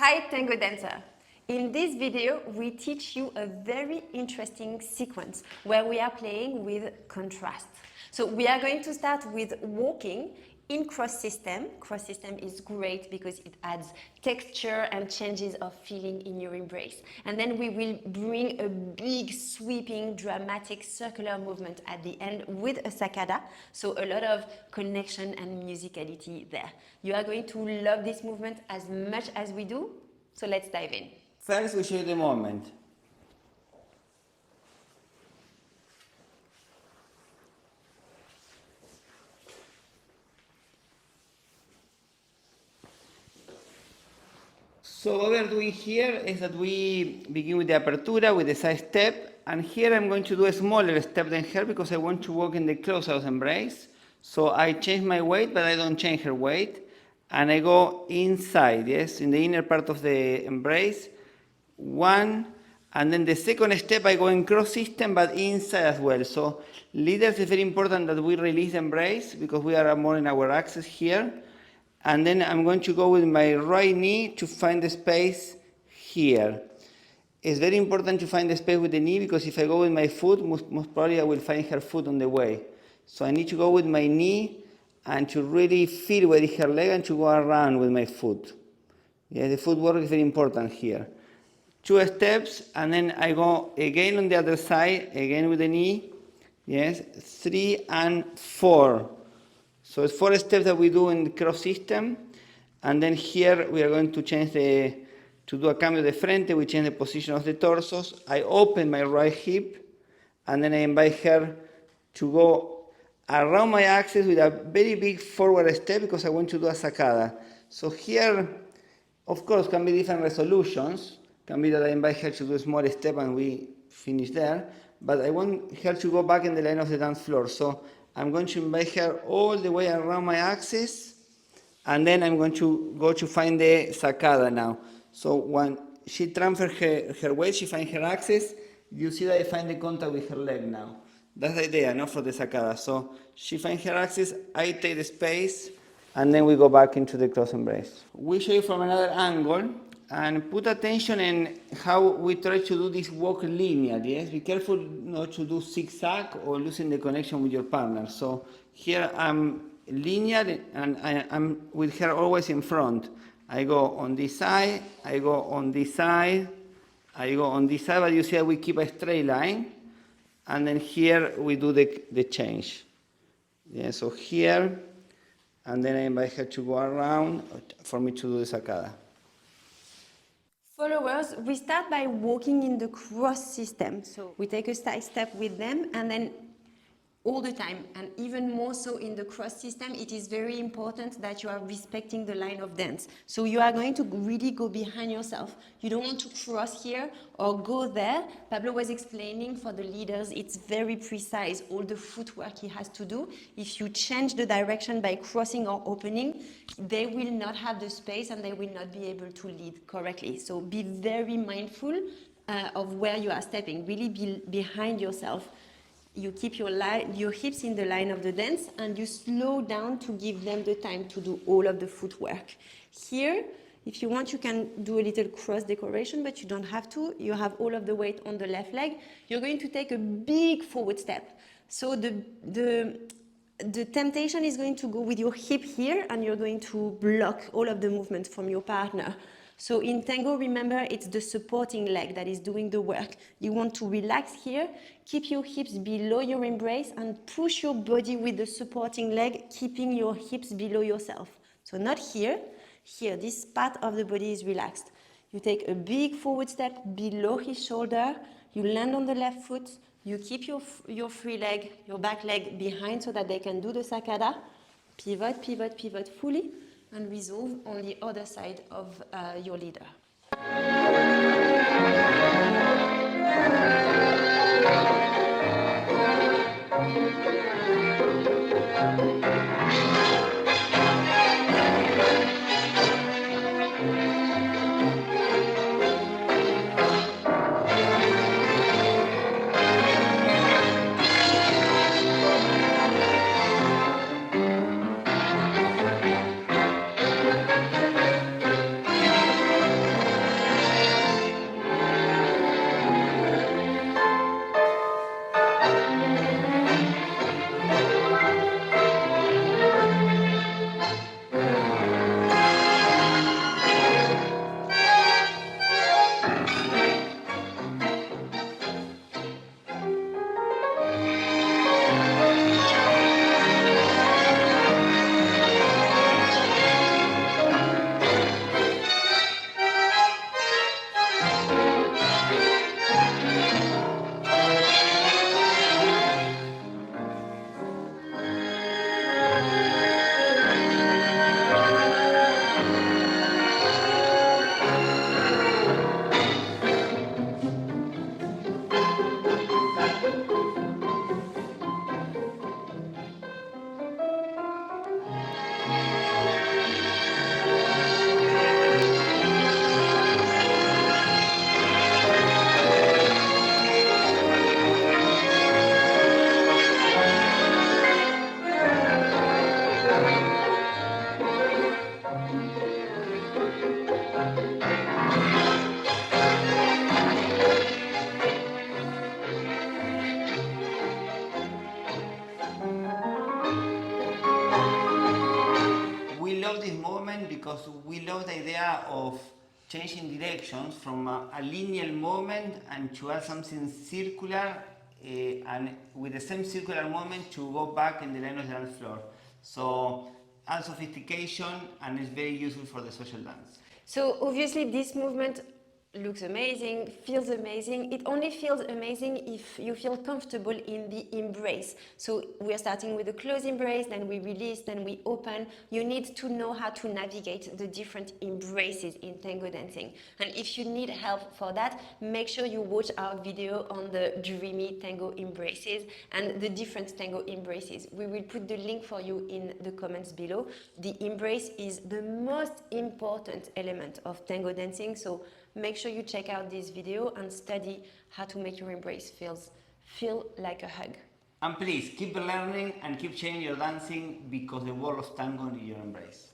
Hi Tango Dancer! In this video, we teach you a very interesting sequence where we are playing with contrast. So we are going to start with walking in cross system. Cross system is great because it adds texture and changes of feeling in your embrace. And then we will bring a big sweeping dramatic circular movement at the end with a sacada. So a lot of connection and musicality there. You are going to love this movement as much as we do. So let's dive in. First, we show you the moment. So what we are doing here is that we begin with the apertura, with the side step, and here I'm going to do a smaller step than her because I want to walk in the close-out embrace. So I change my weight, but I don't change her weight, and I go inside, yes, in the inner part of the embrace. One, and then the second step I go in cross system, but inside as well. So leaders, it's very important that we release the embrace because we are more in our axis here. And then I'm going to go with my right knee to find the space here. It's very important to find the space with the knee because if I go with my foot, most probably I will find her foot on the way. So I need to go with my knee and to really feel where is her leg and to go around with my foot. Yeah, the footwork is very important here. 2 steps, and then I go again on the other side, again with the knee. Yes, 3 and 4. So it's 4 steps that we do in the cross system. And then here we are going to change to do a cambio de frente, we change the position of the torsos. I open my right hip, and then I invite her to go around my axis with a very big forward step because I want to do a sacada. So here, of course, can be different resolutions. Can be that I invite her to do a small step and we finish there. But I want her to go back in the line of the dance floor. So I'm going to invite her all the way around my axis. And then I'm going to go to find the sacada now. So when she transfers her weight, she finds her axis. You see that I find the contact with her leg now. That's the idea, not for the sacada. So she finds her axis, I take the space, and then we go back into the cross embrace. We show you from another angle. And put attention in how we try to do this walk linear, yes? Be careful not to do zigzag or losing the connection with your partner. So here I'm linear and I'm with her always in front. I go on this side, I go on this side, I go on this side, but you see that we keep a straight line. And then here we do the change. Yeah, so here, and then I invite her to go around for me to do the sacada. Followers, we start by walking in the cross system. So we take a side step with them and then all the time, and even more so in the cross system, it is very important that you are respecting the line of dance. So you are going to really go behind yourself. You don't want to cross here or go there. Pablo was explaining for the leaders, it's very precise, all the footwork he has to do. If you change the direction by crossing or opening, they will not have the space and they will not be able to lead correctly. So be very mindful of where you are stepping, really be behind yourself. You keep your hips in the line of the dance and you slow down to give them the time to do all of the footwork. Here, if you want, you can do a little cross decoration, but you don't have to. You have all of the weight on the left leg. You're going to take a big forward step. So the temptation is going to go with your hip here and you're going to block all of the movement from your partner. So in tango, remember, it's the supporting leg that is doing the work. You want to relax here, keep your hips below your embrace and push your body with the supporting leg, keeping your hips below yourself. So not here, here, this part of the body is relaxed. You take a big forward step below his shoulder, you land on the left foot, you keep your free leg, your back leg behind so that they can do the sacada, pivot, pivot, pivot fully, and resolve on the other side of your leader. changing directions from a linear movement and to add something circular and with the same circular movement to go back in the line of the dance floor. So add sophistication and it's very useful for the social dance. So obviously this movement looks amazing, feels amazing. It only feels amazing if you feel comfortable in the embrace. So we're starting with a close embrace, then we release, then we open. You need to know how to navigate the different embraces in tango dancing. And if you need help for that, make sure you watch our video on the dreamy tango embraces and the different tango embraces. We will put the link for you in the comments below. The embrace is the most important element of tango dancing, so make sure you check out this video and study how to make your embrace feel like a hug. And please keep learning and keep changing your dancing because the world of tango needs your embrace.